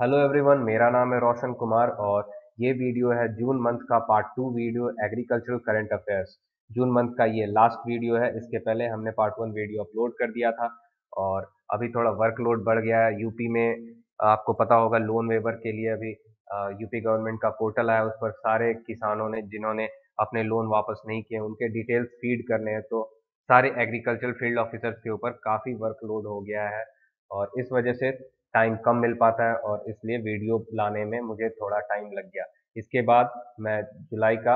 Hello everyone, मेरा नाम है रोशन कुमार और ये वीडियो है जून मंथ का part 2 video agricultural current affairs. June month का ये लास्ट वीडियो है। इसके पहले हमने पार्ट 1 वीडियो अपलोड कर दिया था और अभी थोड़ा वर्कलोड बढ़ गया है यूपी में। आपको पता होगा लोन वेवर के लिए अभी यूपी गवर्नमेंट का पोर्टल आया, उस पर सारे किसानों ने जिन्होंने अपने लोन वापस नहीं किए उनके डिटेल्स फीड करने हैं, तो सारे एग्रीकल्चरल फील्ड ऑफिसर्स के ऊपर काफ़ी वर्कलोड हो गया है और इस वजह से टाइम कम मिल पाता है और इसलिए वीडियो लाने में मुझे थोड़ा टाइम लग गया। इसके बाद मैं जुलाई का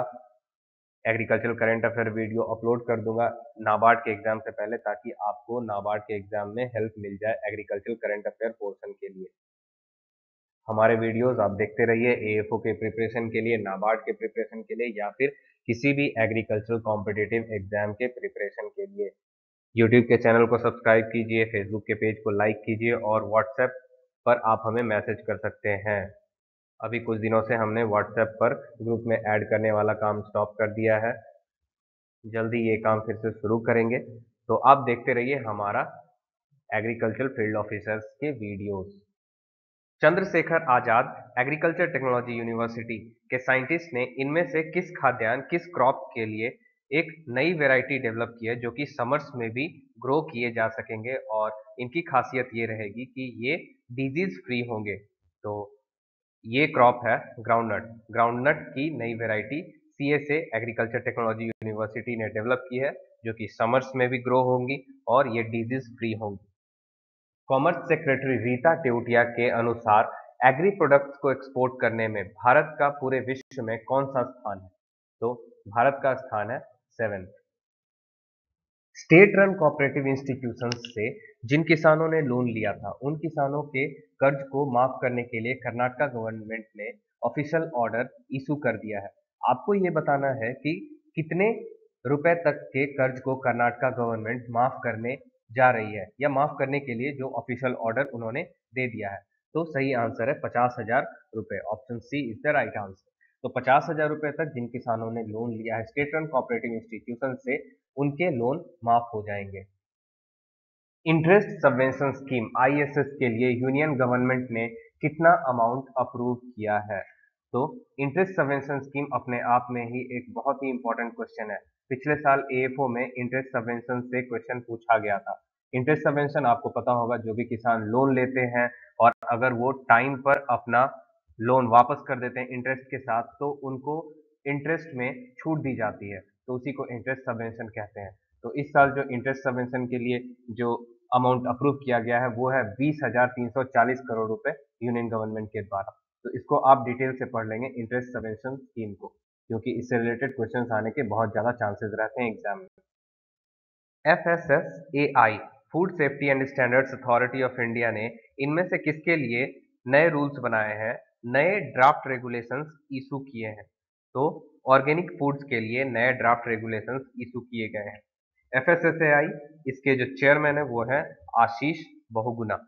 agricultural current affair video upload कर दूंगा नाबार्ड के एग्जाम से पहले, ताकि आपको नाबार्ड के एग्जाम में हेल्प मिल जाए एग्रीकल्चरल करंट अफेयर पोर्शन के लिए। हमारे वीडियोस आप देखते रहिए एएफओ के प्रिपरेशन के लिए, नाबार्ड के प्रिपरेशन के लिए या फिर किसी भी एग्रीकल्चरल कॉम्पिटिटिव एग्जाम के प्रिपरेशन के लिए। यूट्यूब के चैनल को सब्सक्राइब कीजिए, फेसबुक के पेज को लाइक कीजिए और व्हाट्सएप पर आप हमें मैसेज कर सकते हैं। अभी कुछ दिनों से हमने व्हाट्सएप पर ग्रुप में ऐड करने वाला काम स्टॉप कर दिया है, जल्दी ये काम फिर से शुरू करेंगे। तो आप देखते रहिए हमारा एग्रीकल्चर फील्ड ऑफिसर्स के videos. Chandrashekhar Azad agriculture technology university के साइंटिस्ट ने इनमें से किस खाद्यान्न किस क्रॉप के लिए एक नई वैरायटी डेवलप की है जो कि समर्स में भी ग्रो किए जा सकेंगे और इनकी खासियत ये रहेगी कि ये डिजीज फ्री होंगे। तो ये क्रॉप है ग्राउंडनट। ग्राउंडनट की नई variety CSA agriculture technology university ने डेवलप की है जो कि समर्स में भी ग्रो होंगी और ये डिजीज फ्री होंगी। कॉमर्स सेक्रेटरी रीता टेउटिया के अनुसार एग्री प्रोडक्ट्स को एक्सपोर्ट करने में भारत का पूरे विश्व में कौन सा स्थान है? तो भारत का स्थान है 7th। State run cooperative institutions से जिन किसानों ने लोन लिया था उन किसानों के कर्ज को माफ करने के लिए कर्नाटका गवर्नमेंट ने ऑफिशियल ऑर्डर इशू कर दिया है। आपको ये बताना है कि कितने रुपए तक के कर्ज को कर्नाटका गवर्नमेंट माफ करने जा रही है या माफ करने के लिए जो ऑफिशियल ऑर्डर उन्होंने दे दिया है। तो सही आंसर है 50,000 रुपए। Option C is the right answer. तो 50,000 रुपए तक जिन किसानों ने लोन लिया है स्टेट रन कोऑपरेटिव इंस्टीट्यूशन से उनके लोन माफ हो जाएंगे। इंटरेस्ट सबवेंशन स्कीम आईएसएस के लिए यूनियन गवर्नमेंट ने कितना अमाउंट अप्रूव किया है? तो इंटरेस्ट सबवेंशन स्कीम अपने आप में ही एक बहुत ही इंपॉर्टेंट क्वेश्चन है। पिछले साल एएफओ में इंटरेस्ट सबवेंशन से क्वेश्चन पूछा गया था। इंटरेस्ट सबवेंशन आपको पता होगा, जो भी किसान लोन लेते हैं और अगर वो टाइम पर अपना लोन वापस कर देते हैं इंटरेस्ट के साथ तो उनको इंटरेस्ट में छूट दी जाती है, तो उसी को इंटरेस्ट सबवेंशन कहते हैं। तो इस साल जो इंटरेस्ट सबवेंशन के लिए जो अमाउंट अप्रूव किया गया है वो है 20,340 करोड़ रुपए यूनियन गवर्नमेंट के द्वारा। तो इसको आप डिटेल से पढ़ लेंगे इंटरेस्ट सबवेंशन स्कीम को, क्योंकि इससे रिलेटेड क्वेश्चंस आने के बहुत ज्यादा चांसेस रहते हैं एग्जाम में। FSSAI food safety and standards authority of India ने इनमें से किसके लिए नए रूल्स बनाए हैं, नए ड्राफ्ट रेगुलेशंस इशू किए हैं? तो ऑर्गेनिक फूड्स के लिए नए ड्राफ्ट रेगुलेशंस इशू किए गए हैं। एफएसएसएआई, इसके जो चेयरमैन है वो है आशीष बहुगुणा।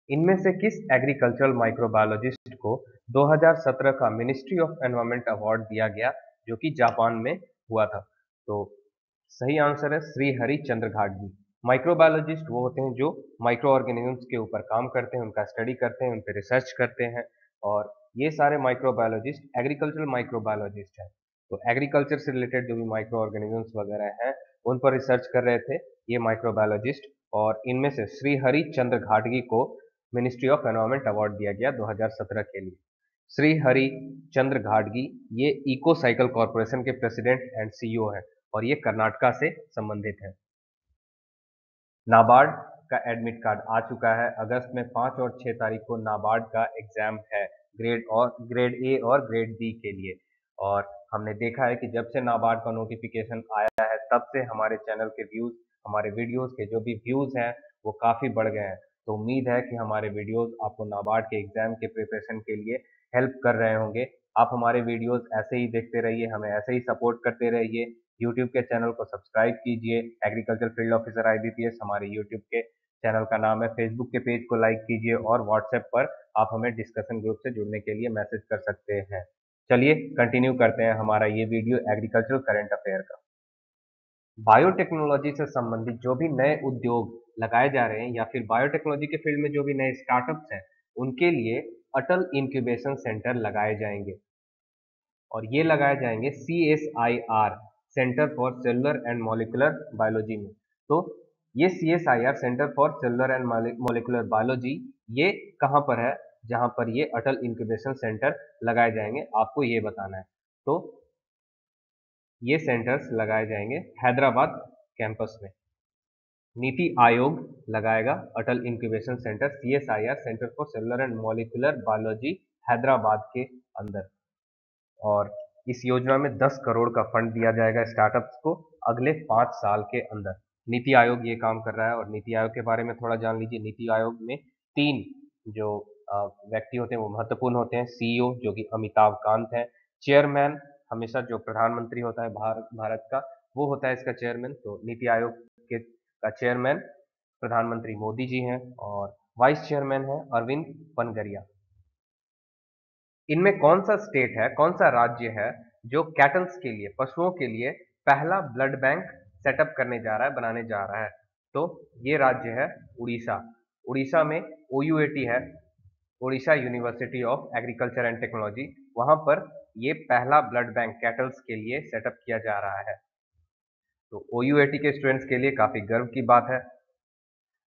इनमें से किस एग्रीकल्चरल माइक्रोबायोलॉजिस्ट को 2017 का मिनिस्ट्री ऑफ एनवायरमेंट अवार्ड दिया गया जो कि जापान में हुआ था? तो सही आंसर है श्री हरिचंद्र घाटगी। माइक्रोबायोलॉजिस्ट वो होते हैं जो माइक्रो ऑर्गेनिजम्स के ऊपर काम करते हैं, उनका स्टडी करते हैं, उन पर रिसर्च करते हैं और ये सारे माइक्रोबायोलॉजिस्ट एग्रीकल्चरल माइक्रोबायोलॉजिस्ट हैं। तो एग्रीकल्चर से रिलेटेड जो भी माइक्रो ऑर्गेनिजम्स वगैरह हैं उन पर रिसर्च कर रहे थे ये माइक्रोबायोलॉजिस्ट, और इनमें से श्री हरिचंद्र घाटगी को मिनिस्ट्री ऑफ एनवायरमेंट अवार्ड दिया गया 2017 के लिए। श्री हरि चंद्र घाटगी ये इको साइकिल कॉरपोरेशन के प्रेसिडेंट एंड सीईओ है और ये कर्नाटका से संबंधित है। नाबार्ड का एडमिट कार्ड आ चुका है। अगस्त में 5 और 6 तारीख को नाबार्ड का एग्जाम है ग्रेड ए और ग्रेड बी के लिए। और हमने देखा है कि जब से नाबार्ड का नोटिफिकेशन आया है तब से हमारे चैनल के व्यूज, हमारे वीडियोस के जो भी व्यूज हैं वो काफी बढ़ गए हैं। तो उम्मीद है कि हमारे वीडियोस आपको नाबार्ड के एग्जाम के प्रिपरेशन के लिए हेल्प कर रहे होंगे। आप हमारे वीडियोस ऐसे ही देखते रहिए, हमें ऐसे ही सपोर्ट करते रहिए। यूट्यूब के चैनल को सब्सक्राइब कीजिए, एग्रीकल्चर फील्ड ऑफिसर आईबीपीएस हमारे यूट्यूब के चैनल का नाम है। फेसबुक के पेज को लाइक कीजिए और व्हाट्सएप पर आप हमें डिस्कशन ग्रुप से जुड़ने के लिए मैसेज कर सकते हैं। चलिए कंटिन्यू करते हैं हमारा ये वीडियो एग्रीकल्चरल करंट अफेयर का। बायोटेक्नोलॉजी से संबंधित जो भी नए उद्योग लगाए जा रहे हैं या फिर बायोटेक्नोलॉजी के फील्ड में जो भी नए स्टार्टअप्स हैं उनके लिए अटल इंक्यूबेशन सेंटर लगाए जाएंगे, और ये लगाए जाएंगे CSIR centre for cellular and molecular biology में। तो ये CSIR centre for cellular and molecular biology ये कहाँ पर है, जहाँ पर ये अटल इंक्यूबेशन सेंटर लगाए जाएंगे, आपको ये बताना है। तो ये सेंटर्स लगाए जाएंगे हैदराबाद कैंपस में। नीति आयोग लगाएगा Atal incubation centre CSIR centre for cellular and molecular biology Hyderabad के अंदर, और इस योजना में 10 करोड़ का फंड दिया जाएगा स्टार्टअप्स को अगले 5 साल के अंदर। नीति आयोग ये काम कर रहा है, और नीति आयोग के बारे में थोड़ा जान लीजिए। नीति आयोग में 3 जो व्यक्ति होते हैं वो महत्वपूर्ण होते हैं। CEO जो कि अमिताभ कांत है, चेयरमैन हमेशा जो प्रधानमंत्री होता है भारत का, वो होता है इसका चेयरमैन। तो नीति आयोग के का चेयरमैन प्रधानमंत्री मोदी जी हैं, और वाइस चेयरमैन है अरविंद पनगरिया। इनमें कौन सा स्टेट है, कौन सा राज्य है जो कैटल्स के लिए, पशुओं के लिए पहला ब्लड बैंक सेटअप करने जा रहा है, बनाने जा रहा है? तो ये राज्य है उड़ीसा। उड़ीसा में OUAT है, Odisha university of agriculture and technology, वहां पर ये पहला ब्लड बैंक कैटल्स के लिए सेटअप किया जा रहा है। तो OUAT के स्टूडेंट्स के लिए काफी गर्व की बात है।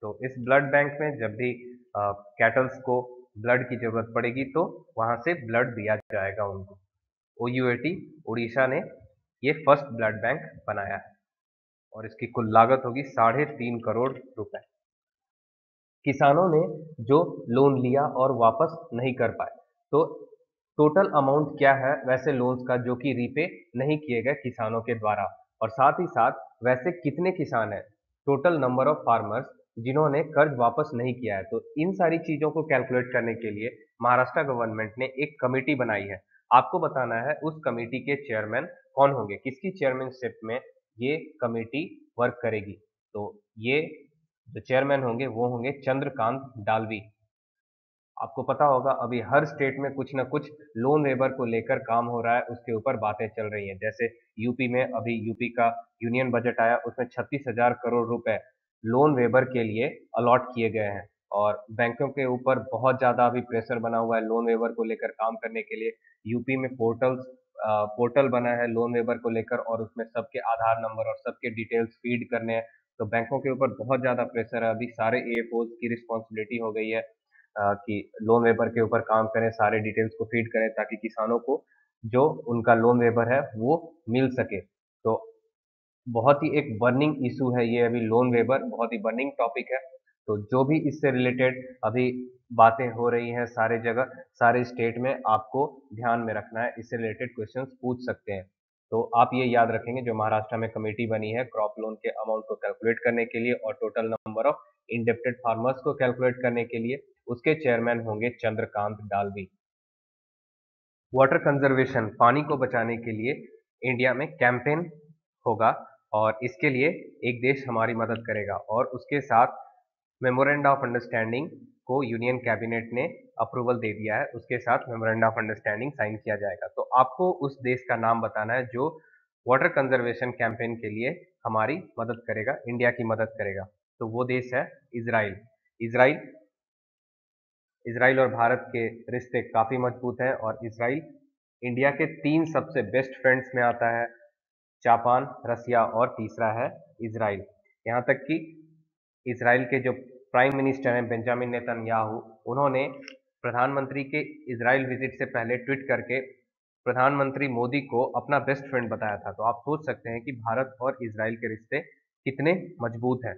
तो इस ब्लड बैंक में जब भी कैटल्स को ब्लड की जरूरत पड़ेगी तो वहां से ब्लड दिया जाएगा उनको। OUAT उड़ीसा ने ये फर्स्ट ब्लड बैंक बनाया है, और इसकी कुल लागत होगी 3.5 करोड़ रुपए। किसानों ने जो लोन लिया और वापस नहीं कर पाए, तो टोटल अमाउंट क्या है वैसे लोन्स का जो कि रीपे नहीं किए गए किसानों के द्वारा, और साथ ही साथ वैसे कितने किसान हैं, टोटल नंबर ऑफ फार्मर्स जिन्होंने कर्ज वापस नहीं किया है। तो इन सारी चीजों को कैलकुलेट करने के लिए महाराष्ट्र गवर्नमेंट ने एक कमेटी बनाई है। आपको बताना है उस कमेटी के चेयरमैन कौन होंगे, किसकी चेयरमैनशिप में ये कमेटी वर्क करेगी। तो ये जो चेयरमैन होंगे वो होंगे चंद्रकांत डालवी। आपको पता होगा अभी हर स्टेट में कुछ ना कुछ लोन वेवर को लेकर काम हो रहा है, उसके ऊपर बातें चल रही हैं। जैसे यूपी में अभी यूपी का यूनियन बजट आया, उसमें 36,000 करोड़ रुपए लोन वेवर के लिए अलॉट किए गए हैं, और बैंकों के ऊपर बहुत ज्यादा अभी प्रेशर बना हुआ है लोन वेवर को लेकर काम करने के लिए। यूपी में पोर्टल बना है लोन वेवर को लेकर, और उसमें सबके आधार नंबर और सबके डिटेल्स फीड करने हैं। तो बैंकों के ऊपर बहुत ज्यादा प्रेशर है, अभी सारे AFOs की रिस्पॉन्सिबिलिटी हो गई है कि लोन वेबर के ऊपर काम करें, सारे डिटेल्स को फीड करें ताकि किसानों को जो उनका लोन वेबर है वो मिल सके। तो बहुत ही एक बर्निंग इशू है ये, अभी लोन वेबर बहुत ही बर्निंग टॉपिक है। तो जो भी इससे रिलेटेड अभी बातें हो रही हैं सारे जगह, सारे स्टेट में, आपको ध्यान में रखना है, इससे रिलेटेड क्वेश्चंस पूछ सकते हैं। तो आप ये याद रखेंगे, जो महाराष्ट्र में कमेटी बनी है क्रॉप लोन के अमाउंट को कैलकुलेट करने के लिए और total number of indebted farmers को कैलकुलेट करने के लिए, उसके चेयरमैन होंगे चंद्रकांत डालवी। वाटर कंजर्वेशन, पानी को बचाने के लिए इंडिया में कैंपेन होगा, और इसके लिए एक देश हमारी मदद करेगा, और उसके साथ मेमोरेंडम ऑफ अंडरस्टैंडिंग को यूनियन कैबिनेट ने अप्रूवल दे दिया है, उसके साथ मेमोरेंडम ऑफ अंडरस्टैंडिंग साइन किया जाएगा। तो आपको उस देश का नाम बताना है जो वाटर कंजर्वेशन कैंपेन के लिए हमारी मदद करेगा, इंडिया की मदद करेगा। तो वो देश है इजराइल। इजराइल इसराइल और भारत के रिश्ते काफी मजबूत हैं, और इसराइल इंडिया के 3 सबसे बेस्ट फ्रेंड्स में आता है, जापान, रसिया और तीसरा है इसराइल। यहाँ तक कि इसराइल के जो प्राइम मिनिस्टर हैं बेंजामिन नेतन्याहू, उन्होंने प्रधानमंत्री के इसराइल विजिट से पहले ट्वीट करके प्रधानमंत्री मोदी को अपना बेस्ट फ्रेंड बताया था। तो आप सोच सकते हैं कि भारत और इसराइल के रिश्ते कितने मजबूत हैं।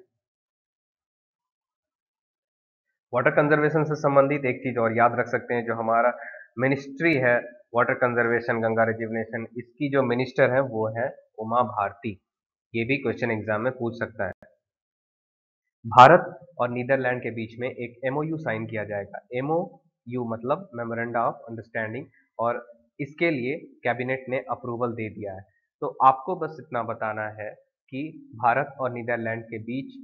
वाटर कंजर्वेशन से संबंधित एक चीज और याद रख सकते हैं, जो हमारा मिनिस्ट्री है वाटर कंजर्वेशन गंगा रिजुवनेशन, इसकी जो मिनिस्टर है वो है उमा भारती। ये भी क्वेश्चन एग्जाम में पूछ सकता है। भारत और नीदरलैंड के बीच में एक MOU साइन किया जाएगा। MOU मतलब मेमोरेंडम ऑफ अंडरस्टैंडिंग, और इसके लिए कैबिनेट ने अप्रूवल दे दिया है। तो आपको बस इतना बताना है कि भारत और नीदरलैंड के बीच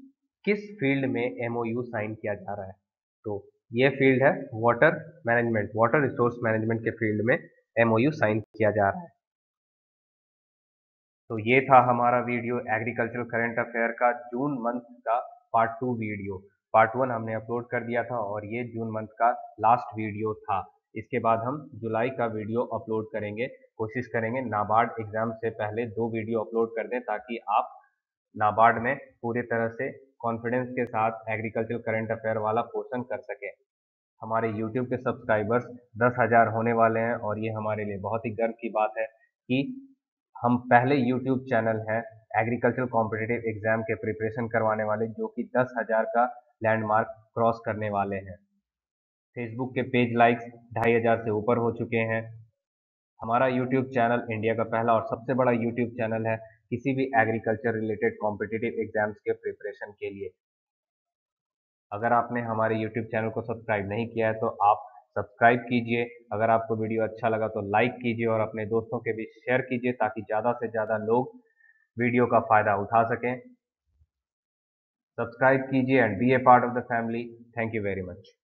किस फील्ड में MOU साइन किया जा रहा है। तो ये फील्ड है water management, water resource management के फील्ड में MOU साइन किया जा रहा है। तो ये था हमारा वीडियो एग्रीकल्चरल करंट अफेयर का जून मंथ का पार्ट 2 वीडियो। पार्ट 1 हमने अपलोड कर दिया था और ये जून मंथ का लास्ट वीडियो था। इसके बाद हम जुलाई का वीडियो अपलोड करेंगे। कोशिश करेंगे नाबार्ड एग्जाम से पहले 2 वीडियो अपलोड कर दें, ताकि आप नाबार्ड में पूरी तरह से कॉन्फिडेंस के साथ एग्रीकल्चर करंट अफेयर वाला पोर्शन कर सकें। हमारे यूट्यूब के सब्सक्राइबर्स 10,000 होने वाले हैं और ये हमारे लिए बहुत ही गर्व की बात है कि हम पहले यूट्यूब चैनल हैं एग्रीकल्चर कॉम्पिटिटिव एग्जाम के प्रिपरेशन करवाने वाले, जो कि 10,000 का लैंडमार्क क्रॉस करने वाले हैं। फेसबुक के पेज लाइक्स 2,500 से ऊपर हो चुके हैं। हमारा यूट्यूब चैनल इंडिया का पहला और सबसे बड़ा यूट्यूब चैनल है किसी भी एग्रीकल्चर रिलेटेड कॉम्पिटिटिव एग्जाम्स के प्रिपरेशन के लिए। अगर आपने हमारे यूट्यूब चैनल को सब्सक्राइब नहीं किया है तो आप सब्सक्राइब कीजिए। अगर आपको वीडियो अच्छा लगा तो लाइक कीजिए और अपने दोस्तों के बीच शेयर कीजिए, ताकि ज़्यादा से ज़्यादा लोग वीडियो का फ़ायदा उठा सकें। सब्सक्राइब कीजिए and be a part of the family. Thank you very much.